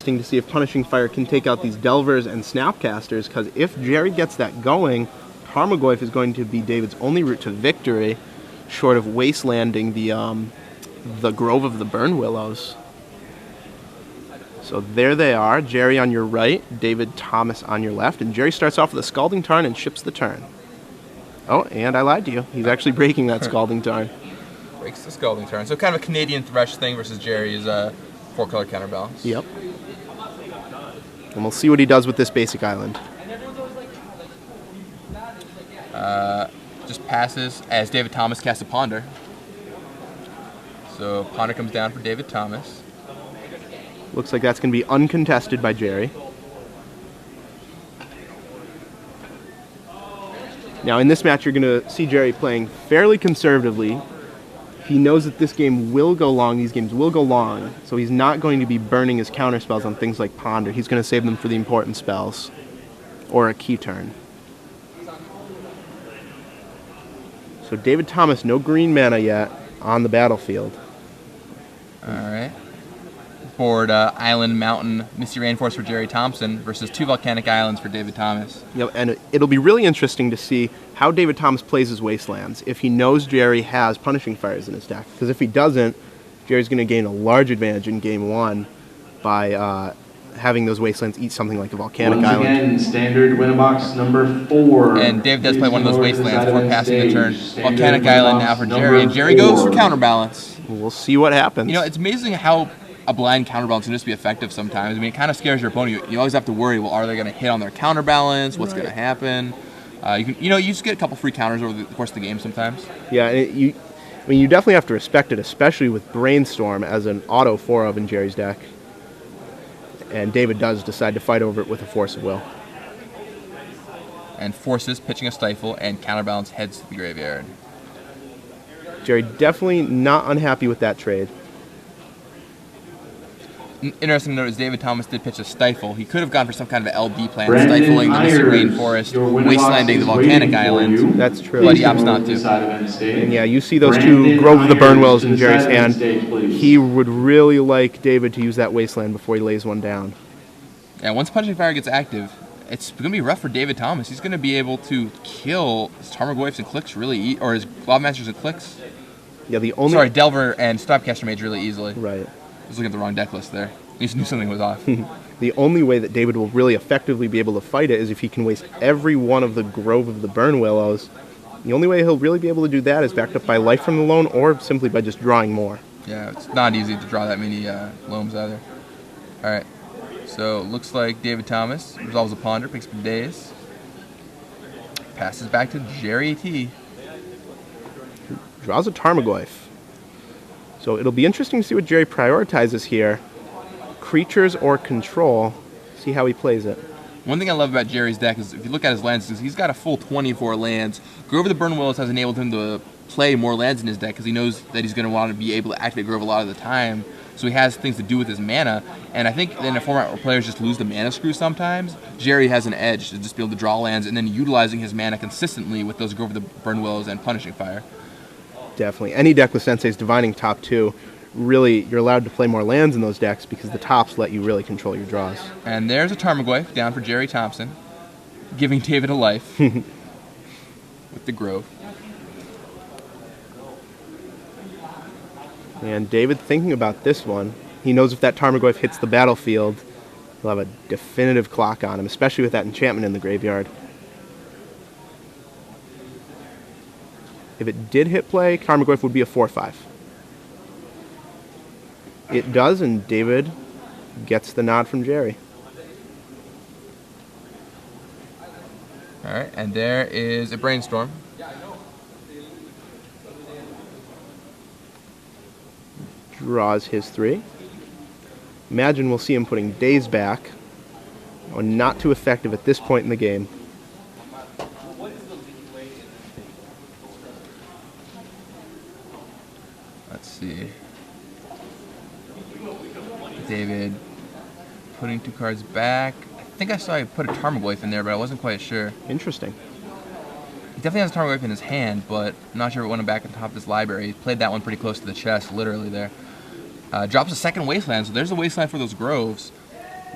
interesting to see if Punishing Fire can take out these Delvers and Snapcasters, because if Gerry gets that going, Tarmogoyf is going to be David's only route to victory, short of wastelanding the Grove of the Burn Willows. So there they are, Gerry on your right, David Thomas on your left, and Gerry starts off with a Scalding Tarn and ships the turn. Oh, and I lied to you. He's actually breaking that Scalding Tarn. Breaks the Scalding Tarn. So kind of a Canadian Thresh thing versus Gerry's 4-color counterbalance. Yep. And we'll see what he does with this basic island. Just passes as David Thomas casts a Ponder. So Ponder comes down for David Thomas. Looks like that's going to be uncontested by Gerry. Now in this match you're going to see Gerry playing fairly conservatively. He knows that this game will go long, these games will go long, so he's not going to be burning his counter spells on things like Ponder. He's going to save them for the important spells, or a key turn. So David Thomas, no green mana yet on the battlefield. Alright. Board Island, Mountain, Misty Rainforest for Gerry Thompson versus 2 Volcanic Islands for David Thomas. Yep, and it'll be really interesting to see how David Thomas plays his Wastelands if he knows Gerry has Punishing Fires in his deck. Because if he doesn't, Gerry's going to gain a large advantage in Game 1 by having those Wastelands eat something like a Volcanic Island. Again, standard Winnabox number 4. And Dave does play one of those Wastelands before passing the turn. Volcanic Island now for Gerry, and Gerry goes for Counterbalance. We'll see what happens. You know, it's amazing how a blind counterbalance can just be effective sometimes. I mean, it kind of scares your opponent. You always have to worry, well, are they going to hit on their counterbalance? What's going to happen? You just get a couple free counters over the course of the game sometimes. Yeah, you definitely have to respect it, especially with Brainstorm as an auto 4-of in Gerry's deck. And David does decide to fight over it with a Force of Will. And forces pitching a Stifle, and Counterbalance heads to the graveyard. Gerry definitely not unhappy with that trade. Interesting to note is David Thomas did pitch a Stifle. He could have gone for some kind of LD plan, stifling the Misty Rainforest, wastelanding the Volcanic Island. That's true. But he opts not to. And yeah, you see those 2 Grove of the Burn Willows in Gerry's hand. He would really like David to use that Wasteland before he lays one down. Yeah, once Punishing Fire gets active, it's going to be rough for David Thomas. He's going to be able to kill his Tarmogoyfs and Clicks really, or his Globmasters and Clicks. Yeah, the only... Sorry, Delver and Snapcaster Mage really easily. Right. I was looking at the wrong deck list there. I just knew something was off. The only way that David will really effectively be able to fight it is if he can waste every one of the Grove of the Burn Willows. The only way he'll really be able to do that is backed up by Life from the Loam or simply by just drawing more. Yeah, it's not easy to draw that many Loams either. Alright, so looks like David Thomas resolves a Ponder, picks up Daze. Passes back to Gerry T. Draws a Tarmogoyf. So it'll be interesting to see what Gerry prioritizes here. Creatures or control. See how he plays it. One thing I love about Gerry's deck is if you look at his lands, is he's got a full 24 lands. Grove of the Burn Willows has enabled him to play more lands in his deck because he knows that he's going to want to be able to activate Grove a lot of the time. So he has things to do with his mana. And I think in a format where players just lose the mana screw sometimes, Gerry has an edge to just be able to draw lands and then utilizing his mana consistently with those Grove of the Burn Willows and Punishing Fire. Definitely. Any deck with Sensei's Divining top 2, really, you're allowed to play more lands in those decks because the tops let you really control your draws. And there's a Tarmogoyf down for Gerry Thompson, giving David a life with the Grove. And David thinking about this one. He knows if that Tarmogoyf hits the battlefield, he'll have a definitive clock on him, especially with that enchantment in the graveyard. If it did hit play, Tarmogoyf would be a 4/5. It does, and David gets the nod from Gerry. Alright, and there is a Brainstorm. Draws his 3. Imagine we'll see him putting Daze back. Oh, not too effective at this point in the game. Let's see. David putting 2 cards back. I think I saw he put a Tarmogoyf in there, but I wasn't quite sure. Interesting. He definitely has a Tarmogoyf in his hand, but I'm not sure if it went back at the top of his library. He played that one pretty close to the chest, literally there. Drops a second Wasteland, so there's a Wasteland for those Groves.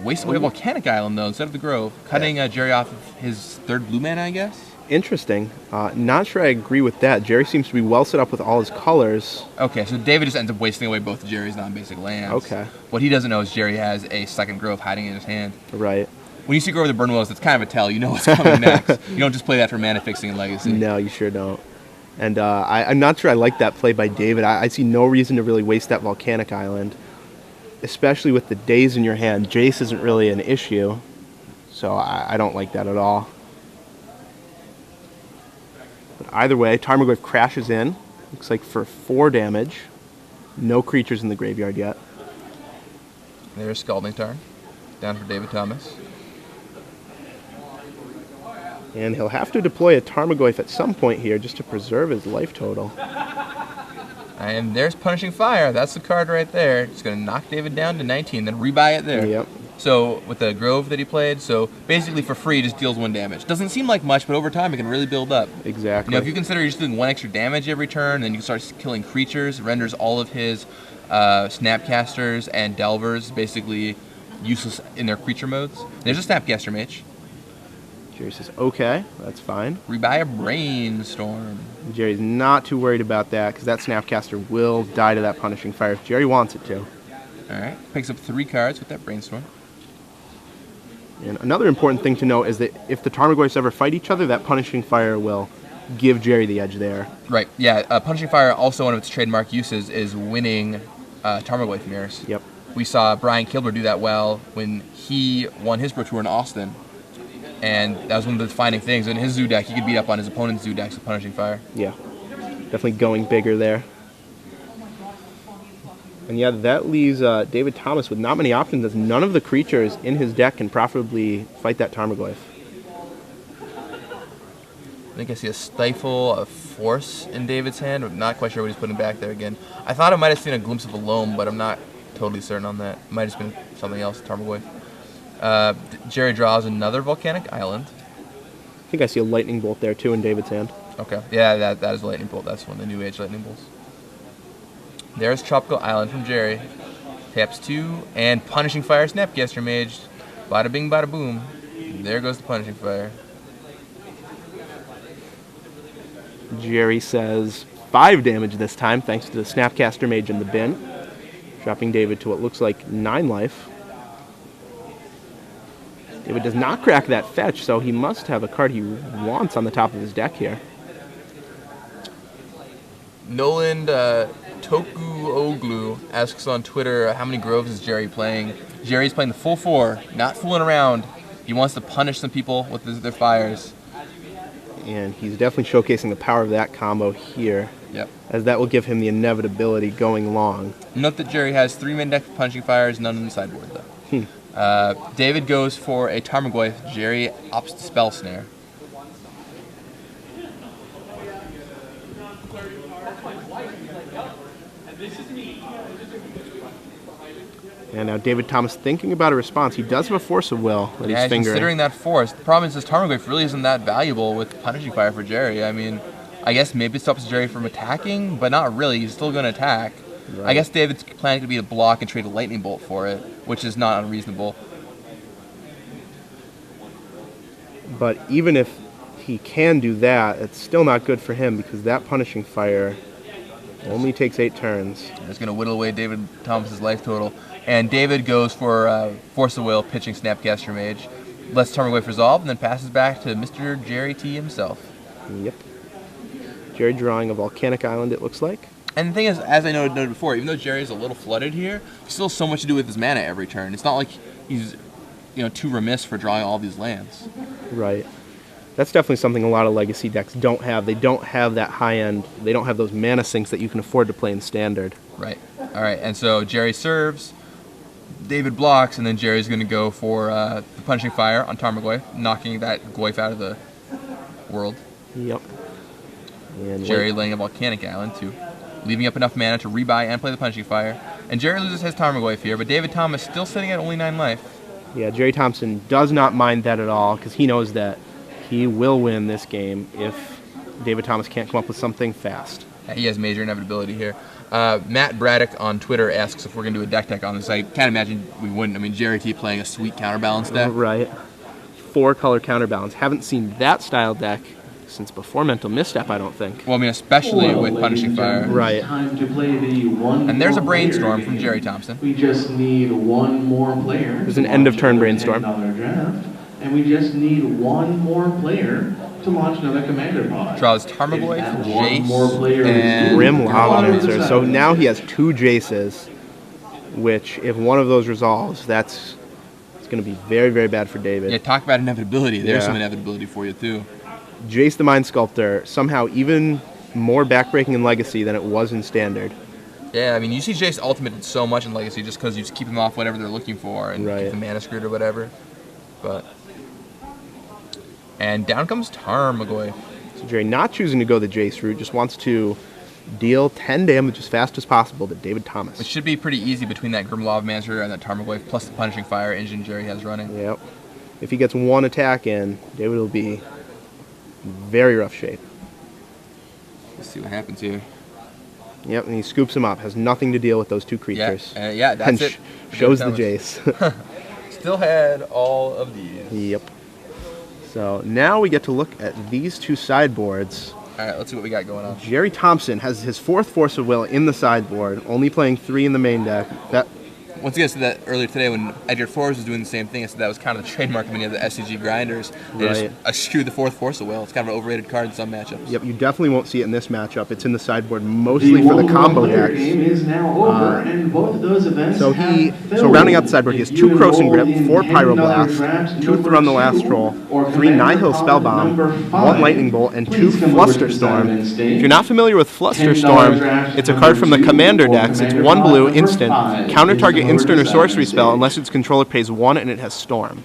Waste away Volcanic Island, though, instead of the Grove. Cutting Gerry off of his 3rd blue mana, I guess. Interesting. Not sure I agree with that. Gerry seems to be well set up with all his colors. Okay, so David just ends up wasting away both of Gerry's non-basic lands. Okay. What he doesn't know is Gerry has a 2nd Grove hiding in his hand. Right. When you see Grove of the Burnwillows, that's kind of a tell. You know what's coming next. You don't just play that for mana fixing and Legacy. No, you sure don't. And I'm not sure I like that play by David. I see no reason to really waste that Volcanic Island, especially with the days in your hand. Jace isn't really an issue, so I don't like that at all. But either way, Tarmogoyf crashes in. Looks like for 4 damage. No creatures in the graveyard yet. There's Scalding Tarn. Down for David Thomas. And he'll have to deploy a Tarmogoyf at some point here just to preserve his life total. And there's Punishing Fire. That's the card right there. It's going to knock David down to 19, then rebuy it there. Yep. So with the Grove that he played, so basically for free, just deals 1 damage. Doesn't seem like much, but over time it can really build up. Exactly. You know, if you consider you're just doing 1 extra damage every turn, then you can start killing creatures, renders all of his Snapcasters and Delvers basically useless in their creature modes. There's a Snapcaster Mage. Gerry says, okay, that's fine. Rebuy a Brainstorm. Jerry's not too worried about that because that Snapcaster will die to that Punishing Fire if Gerry wants it to. Alright, picks up 3 cards with that Brainstorm. And another important thing to note is that if the Tarmogoyfs ever fight each other, that Punishing Fire will give Gerry the edge there. Right, yeah. Punishing Fire, also one of its trademark uses, is winning Tarmogoyf mirrors. Yep. We saw Brian Kilber do that well when he won his Pro Tour in Austin. And that was one of the defining things. In his Zoo deck, he could beat up on his opponent's Zoo decks with Punishing Fire. Yeah, definitely going bigger there. And yeah, that leaves David Thomas with not many options as none of the creatures in his deck can profitably fight that Tarmogoyf. I think I see a Stifle, a Force in David's hand. I'm not quite sure what he's putting back there again. I thought I might have seen a glimpse of a Loam, but I'm not totally certain on that. It might have just been something else, Tarmogoyf. Gerry draws another Volcanic Island. I think I see a Lightning Bolt there too in David's hand. Okay, yeah, that is a Lightning Bolt. That's one of the New Age Lightning Bolts. There's Tropical Island from Gerry. Taps 2, and Punishing Fire Snapcaster Mage. Bada bing, bada boom. There goes the Punishing Fire. Gerry says 5 damage this time thanks to the Snapcaster Mage in the bin, dropping David to what looks like 9 life. David does not crack that fetch, so he must have a card he wants on the top of his deck here. Noland Tokuoglu asks on Twitter, how many Groves is Gerry playing? Gerry's playing the full 4, not fooling around. He wants to punish some people with their fires. And he's definitely showcasing the power of that combo here. Yep. As that will give him the inevitability going long. Note that Gerry has 3 main deck Punishing Fires, none on the sideboard though. David goes for a Tarmogoyf. Gerry opts to Spell Snare. And now David Thomas thinking about a response. He does have a Force of Will that Yeah, he's fingering. considering that Force. The problem is this Tarmogoyf really isn't that valuable with Punishing Fire for Gerry. I mean, I guess maybe it stops Gerry from attacking, but not really. He's still going to attack. Right. I guess David's planning to be a block and trade a Lightning Bolt for it, which is not unreasonable. But even if he can do that, it's still not good for him because that Punishing Fire only takes 8 turns. It's going to whittle away David Thomas's life total. And David goes for Force of Will, pitching Snapcaster Mage. Lets Tarmogoyf resolve, and then passes back to Mr. Gerry T himself. Yep. Gerry drawing a Volcanic Island, it looks like. And the thing is, as I noted before, even though Gerry's a little flooded here, he still has so much to do with his mana every turn. It's not like he's too remiss for drawing all these lands. Right. That's definitely something a lot of Legacy decks don't have. They don't have that high end, they don't have those mana sinks that you can afford to play in Standard. Right. All right, and so Gerry serves, David blocks, and then Gerry's going to go for the Punishing Fire on Tarmogoyf, knocking that Goyf out of the world. Yep. And Gerry laying a Volcanic Island, too, leaving up enough mana to rebuy and play the Punishing Fire. And Gerry loses his Tarmogoyf here, but David Thomas still sitting at only 9 life. Yeah, Gerry Thompson does not mind that at all because he knows that he will win this game if David Thomas can't come up with something fast. Yeah, he has major inevitability here. Matt Braddock on Twitter asks if we're going to do a deck on this. I can't imagine we wouldn't. I mean, Gerry T playing a sweet counterbalance deck. Right. 4-color counterbalance. Haven't seen that style deck since before Mental Misstep, I don't think. Well, I mean, especially with Punishing Fire. Right. Time to play the one. And there's a brainstorm from Gerry Thompson. We just need one more player. There's an end-of-turn brainstorm. $10 draft, and we just need one more player to launch another commander pod. Draws Tarmogoyf, If that one more Jace, player is and due, Grim Lava Water Dancer. the So side. now he has 2 Jaces, which if one of those resolves, it's going to be very, very bad for David. Yeah, talk about inevitability. There's Yeah. some inevitability for you, too. Jace the Mind Sculptor, somehow even more backbreaking in Legacy than it was in Standard. Yeah, I mean, you see Jace ultimate so much in Legacy just because you just keep them off whatever they're looking for and Right. keep the mana screwed or whatever. And down comes Tarmogoyf. So Jerry not choosing to go the Jace route, just wants to deal 10 damage as fast as possible to David Thomas. Which should be pretty easy between that Grim Lavamancer and that Tarmogoyf plus the Punishing Fire engine Gerry has running. Yep. If he gets one attack in, David will be in very rough shape. Let's see what happens here. Yep, and he scoops him up. Has nothing to deal with those 2 creatures. Yeah, that's And it. for shows the David Jace. Thomas. Still had all of these. Yep. So now we get to look at these 2 sideboards. All right, let's see what we got going on. Gerry Thompson has his 4th Force of Will in the sideboard, only playing 3 in the main deck. That Once again, I said that earlier today when Edgar Forrest was doing the same thing. I said that was kind of the trademark of many of the SCG grinders. They Right. just eschew the 4th Force of Will. It's kind of an overrated card in some matchups. Yep, you definitely won't see it in this matchup. It's in the sideboard mostly for the combo one-player decks. game is now over, and both of those events So have filled. rounding out the sideboard, he has If 2 you Crossing enrolled Grip, in 4 $10 Pyroblast, draft 2 number Thrun the Last 2 Troll, or 3 Commander Nihil Pod Spellbomb, number 1 5, Lightning Bolt, and 2 please come over to the Flusterstorm. side and stay. If you're not familiar with Flusterstorm, $10 draft it's a number card from the 2 Commander or decks. It's Commander 1 Pod blue, number instant, 5. counter Please target come over instant to or the side sorcery and spell stay. unless its controller pays 1 and it has Storm.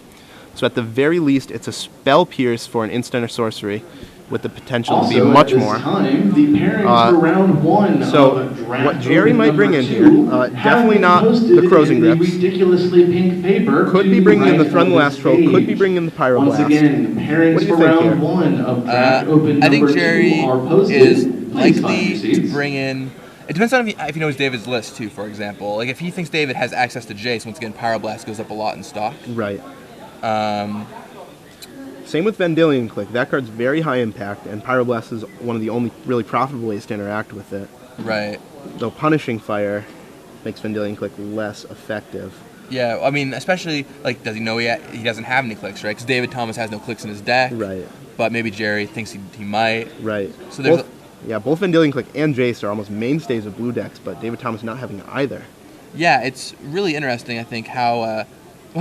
So at the very least, it's a Spell Pierce for an instant or sorcery with the potential to be Also, much at this more. time, the pairings for round 1 so of draft what Gerry token might bring number in 2 here, have definitely been not posted the Crossing in Grips. ridiculously pink paper Could to be bringing in the right Thrun the of Last Troll, could be page. bringing in the Pyroblast. Once again, pairings What do you for think round here? 1 of draft open I think number 2 Gerry are posted. is Please find likely your to seats. bring in. It depends on if he knows David's list too. For example, like if he thinks David has access to Jace, once again Pyroblast goes up a lot in stock. Right. Um, Same with Vendilion Click. That card's very high impact, and Pyroblast is one of the only really profitable ways to interact with it. right. Though Punishing Fire makes Vendilion Click less effective. Yeah. I mean, especially like, does he know he doesn't have any clicks, right? Because David Thomas has no clicks in his deck. Right. But maybe Gerry thinks he might. Right. So there's both Vendilion Click and Jace are almost mainstays of blue decks, but David Thomas not having either. Yeah, it's really interesting. I think how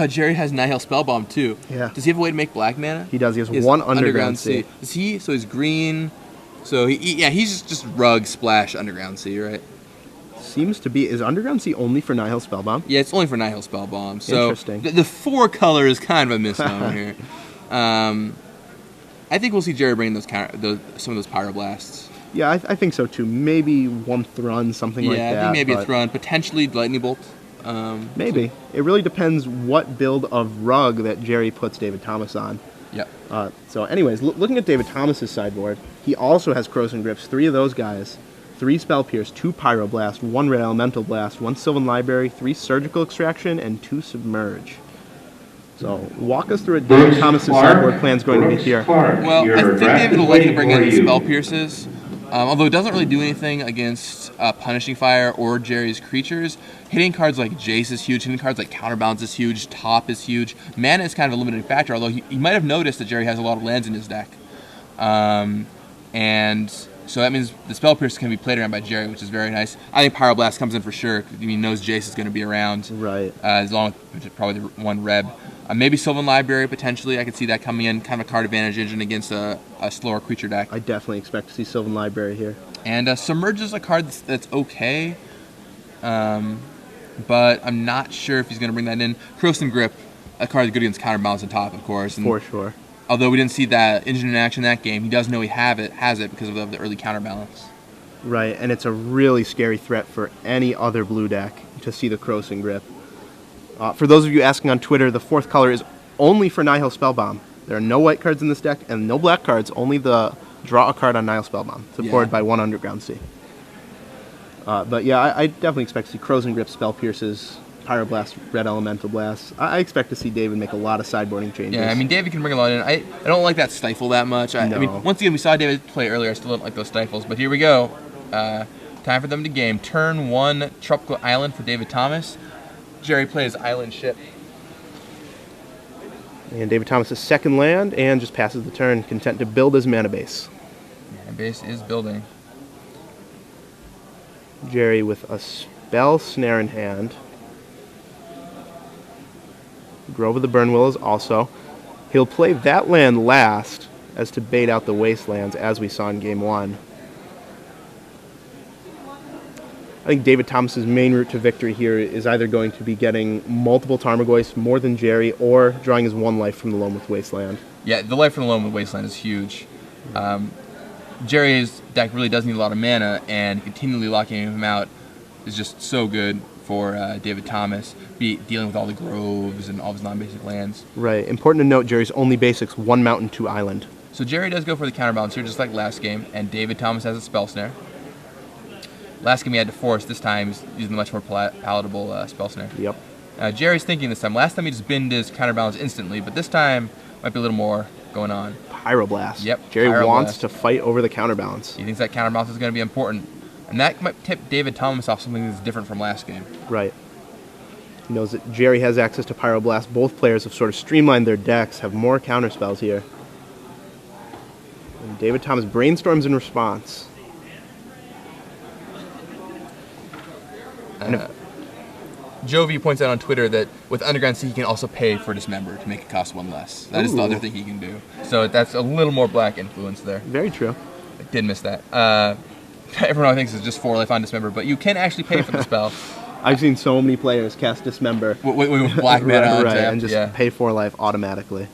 Gerry has Nihil Spellbomb too. Yeah. Does he have a way to make black mana? He does. He has 1 Underground Sea. Sea. Is he? So he's green. So he's just rug splash Underground Sea, right? Seems to be. Is Underground Sea only for Nihil Spellbomb? Yeah, it's only for Nihil Spellbomb. So Interesting. The 4 color is kind of a misnomer here. I think we'll see Gerry bring some of those Pyroblasts. Yeah, I think so too. Maybe 1 Thrun, something like that. Yeah, I think maybe a but Thrun, potentially Lightning Bolt. Maybe. It really depends what build of rug that Gerry puts David Thomas on. Yep. So anyways, looking at David Thomas's sideboard, he also has Crows and Grips, 3 of those guys, 3 Spell Pierce, 2 Pyroblast, 1 Red Elemental Blast, 1 Sylvan Library, 3 Surgical Extraction, and 2 Submerge. So walk us through what David Thomas's sideboard plan is going to be here. Well, I think David will likely bring in Spell Pierces. Although it doesn't really do anything against Punishing Fire or Gerry's creatures, hitting cards like Jace is huge, hitting cards like Counterbalance is huge, Top is huge. Mana is kind of a limiting factor, although he might have noticed that Gerry has a lot of lands in his deck. And so that means the Spell Pierce can be played around by Gerry, which is very nice. I think Pyroblast comes in for sure. He knows Jace is going to be around. Right. Along with probably the 1 Reb. Maybe Sylvan Library, potentially. I could see that coming in, kind of a card advantage engine against a slower creature deck. I definitely expect to see Sylvan Library here. And Submerge is a card that's okay, but I'm not sure if he's going to bring that in. Cross and Grip, a card that's good against Counterbalance and Top, of course. And For sure. although we didn't see that engine in action that game, he does know he has it because of the early Counterbalance. Right, and it's a really scary threat for any other blue deck to see the Crows and Grip. For those of you asking on Twitter, the 4th color is only for Nihil Spellbomb. There are no white cards in this deck and no black cards, only the draw a card on Nihil Spellbomb, supported by 1 Underground Sea. But yeah, I definitely expect to see Crows and Grip, Spell Pierces, Pyroblast, Red Elemental Blast. I expect to see David make a lot of sideboarding changes. Yeah, I mean, David can bring a lot in. I don't like that Stifle that much. I mean, once again, we saw David play earlier. I still don't like those Stifles. But here we go. Time for them to game. Turn 1, Tropical Island for David Thomas. Gerry plays Island Ship. And David Thomas' second land and just passes the turn, content to build his mana base. Mana base is building. Gerry with a Spell Snare in hand. Grove of the Burn Willows also. He'll play that land last as to bait out the Wastelands, as we saw in Game 1. I think David Thomas's main route to victory here is either going to be getting multiple Tarmogoyfs, more than Gerry, or drawing his 1 life from the Loam with Wasteland. Yeah, the life from the Loam with Wasteland is huge. Gerry's deck really does need a lot of mana, and continually locking him out is just so good for David Thomas, dealing with all the groves and all of his non-basic lands. Right. Important to note, Gerry's only basics 1 mountain, 2 island. So Gerry does go for the counterbalance here, just like last game, and David Thomas has a Spell Snare. Last game he had to force. This time he's using the much more palatable Spell Snare. Yep. Gerry's thinking this time. Last time he just binned his counterbalance instantly, but this time might be a little more going on. Pyroblast. Yep. Gerry Pyroblast. wants to fight over the counterbalance. He thinks that counterbalance is going to be important, and that might tip David Thomas off something that's different from last game. Right. He knows that Gerry has access to Pyroblast. Both players have sort of streamlined their decks, have more counterspells here. And David Thomas brainstorms in response. Jovi points out on Twitter that with Underground Sea he can also pay for Dismember to make it cost 1 less. That is the other thing he can do. So that's a little more black influence there. Very true. I did miss that. Everyone thinks it's just 4 life on Dismember, but you can actually pay for the spell. I've seen so many players cast Dismember with black mana on right, tap. and just pay 4 life automatically.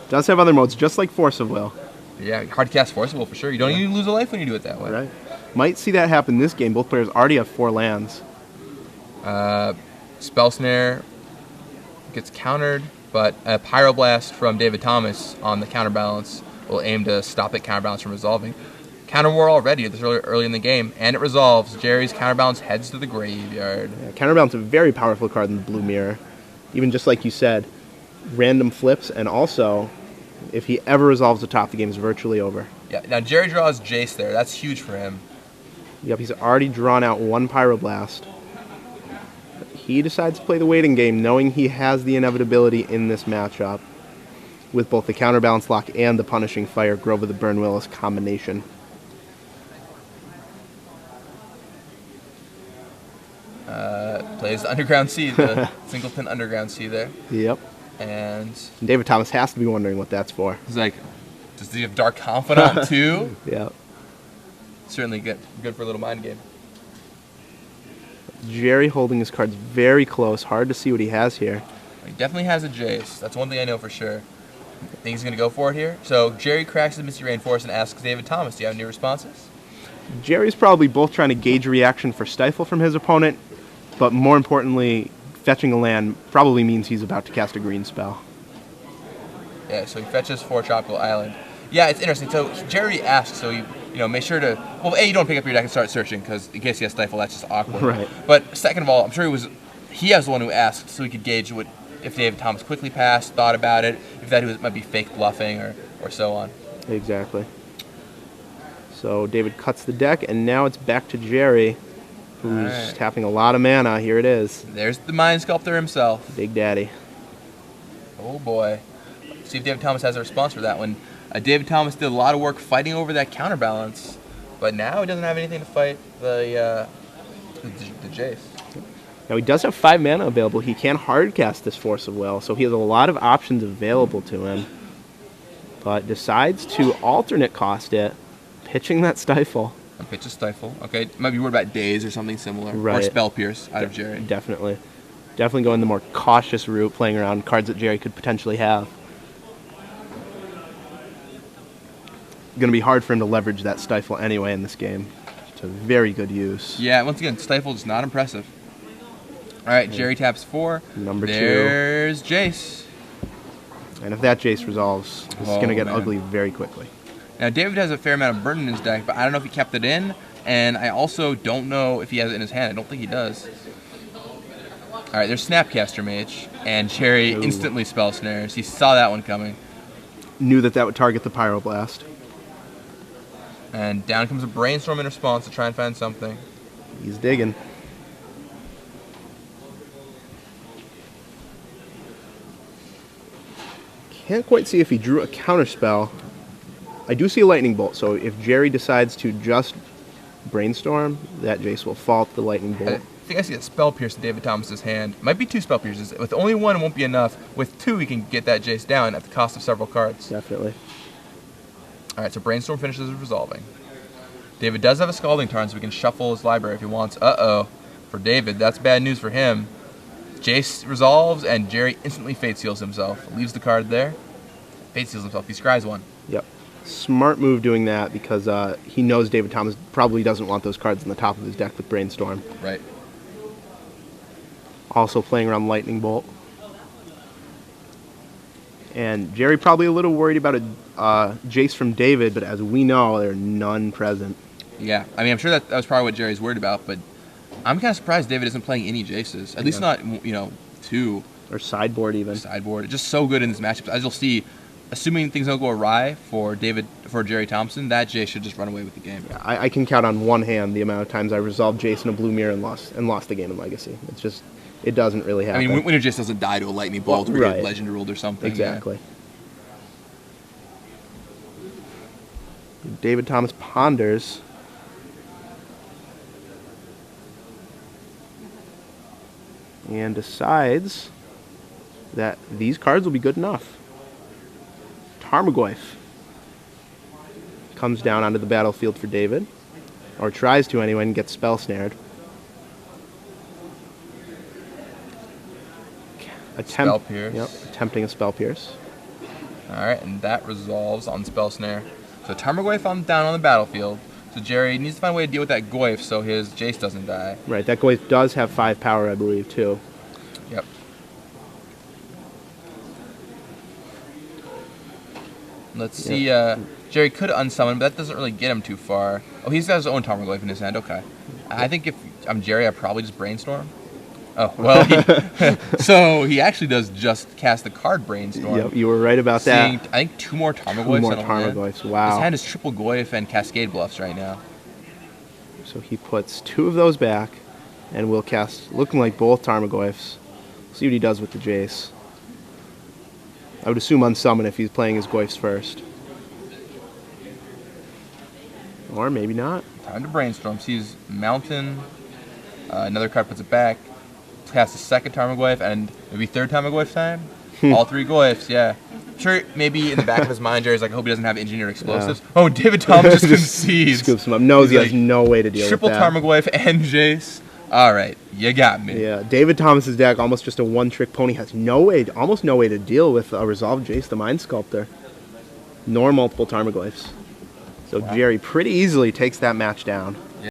Does have other modes, just like Force of Will. Yeah, hard to cast Force of Will for sure. You don't even lose a life when you do it that way. Right. Might see that happen this game. Both players already have 4 lands. Spell Snare gets countered, but a Pyroblast from David Thomas on the counterbalance will aim to stop that counterbalance from resolving. Counter War already this early in the game, and it resolves. Gerry's counterbalance heads to the graveyard. Yeah, counterbalance is a very powerful card in the Blue Mirror. Even just like you said, random flips, and also, if he ever resolves the top, the game is virtually over. Yeah, now Gerry draws Jace there. That's huge for him. Yep, he's already drawn out 1 Pyroblast. He decides to play the waiting game, knowing he has the inevitability in this matchup with both the counterbalance lock and the punishing fire Grove of the Burn Willows combination. Plays Underground Sea, the Singleton Underground Sea there. Yep. And David Thomas has to be wondering what that's for. he's like, does he have Dark Confidant too? Yep. Certainly good for a little mind game. Gerry holding his cards very close. Hard to see what he has here. He definitely has a Jace. That's one thing I know for sure. I think he's going to go for it here. So Gerry cracks his Misty Rainforest and asks David Thomas, do you have any responses? Gerry's probably both trying to gauge a reaction for Stifle from his opponent, but more importantly, fetching a land probably means he's about to cast a green spell. Yeah, so he fetches for Tropical Island. Yeah, it's interesting. So Gerry asks, so you make sure to, well, A, you don't pick up your deck and start searching, because in case he has Stifle, that's just awkward. Right. But second of all, I'm sure he was the one who asked, so he could gauge if David Thomas quickly passed, thought about it, if that might be fake bluffing or so on. Exactly. So David cuts the deck, and now it's back to Gerry, who's tapping a lot of mana. Here it is. There's the Mind Sculptor himself. Big Daddy. Oh boy. See if David Thomas has a response for that one. David Thomas did a lot of work fighting over that counterbalance, but now he doesn't have anything to fight the Jace. Now he does have 5 mana available. He can hard cast this Force of Will, so he has a lot of options available to him, but decides to alternate cost it, pitching that Stifle. Pitch a Stifle. Okay, might be worried about Daze or something similar. Right. Or Spell Pierce out of Gerry. Definitely. Definitely going the more cautious route, playing around cards that Gerry could potentially have. Going to be hard for him to leverage that Stifle anyway in this game. It's a very good use. Yeah, once again, Stifle is not impressive. All right, Gerry taps 4. Number 2. There's Jace. And if that Jace resolves, it's going to get ugly very quickly. Now, David has a fair amount of burn in his deck, but I don't know if he kept it in. and I also don't know if he has it in his hand. I don't think he does. All right, there's Snapcaster Mage, and Gerry instantly spell snares. He saw that one coming. Knew that would target the Pyroblast. And down comes a Brainstorm in response to try and find something. He's digging. Can't quite see if he drew a counterspell. I do see a Lightning Bolt, so if Gerry decides to just Brainstorm, that Jace will fall to the Lightning Bolt. I think I see a Spell Pierce in David Thomas's hand. Might be 2 Spell Pierces. With only one, it won't be enough. With 2, he can get that Jace down at the cost of several cards. Definitely. All right, so Brainstorm finishes resolving. David does have a Scalding Tarn, so we can shuffle his library if he wants. Uh-oh. For David, that's bad news for him. Jace resolves, and Gerry instantly Fate Seals himself. Leaves the card there. Fate Seals himself. He scries one. Yep. Smart move doing that because he knows David Thomas probably doesn't want those cards on the top of his deck with Brainstorm. Right. Also playing around Lightning Bolt. And Gerry probably a little worried about a Jace from David, but as we know, there are none present. Yeah. I mean, I'm sure that was probably what Jerry's worried about, but I'm kind of surprised David isn't playing any Jaces. At least not, 2. Or sideboard even. Sideboard. It's just so good in this matchup. As you'll see, assuming things don't go awry for Gerry Thompson, that Jace should just run away with the game. Yeah, I can count on one hand the amount of times I resolved Jace in a blue mirror and lost the game in Legacy. It's just, it doesn't really happen. I mean, Winter Jace doesn't die to a Lightning Bolt or right. get Legend Ruled or something. Exactly. Yeah. David Thomas ponders. And decides that these cards will be good enough. Tarmogoyf comes down onto the battlefield for David, or tries to anyway, and gets spell snared. Spell Pierce. Yep, attempting a Spell Pierce. Alright, and that resolves on Spell Snare. So Tarmogoyf down on the battlefield. So Gerry needs to find a way to deal with that Goyf so his Jace doesn't die. Right, that Goyf does have 5 power, I believe, too. Yep. Let's see, Gerry could unsummon, but that doesn't really get him too far. Oh, he's got his own Tarmogoyf in his hand, okay. I think if I'm Gerry, I'd probably just Brainstorm. Oh, well, so he actually does just cast the card Brainstorm. Yep, you were right about that. I think 2 more Tarmogoyfs. 2 more Tarmogoyfs, wow. His hand is triple Goyf and Cascade Bluffs right now. So he puts 2 of those back, and will cast, looking like both Tarmogoyfs. See what he does with the Jace. I would assume unsummon if he's playing his Goyfs first. Or maybe not. Time to Brainstorm. Sees Mountain. Another card puts it back. Cast a second Tarmogoyf, and maybe third Tarmogoyf time? All 3 Goyfs, yeah. Sure, maybe in the back of his mind, Gerry's like, I hope he doesn't have engineered explosives. Yeah. Oh, David Thomas just concedes. Scoops him up. Knows he has no way to deal with that. Triple Tarmogoyf and Jace. All right, you got me. Yeah, David Thomas's deck, almost just a one-trick pony, has almost no way to deal with a resolved Jace, the Mind Sculptor, nor multiple Tarmogoyfs. So wow. Gerry pretty easily takes that match down.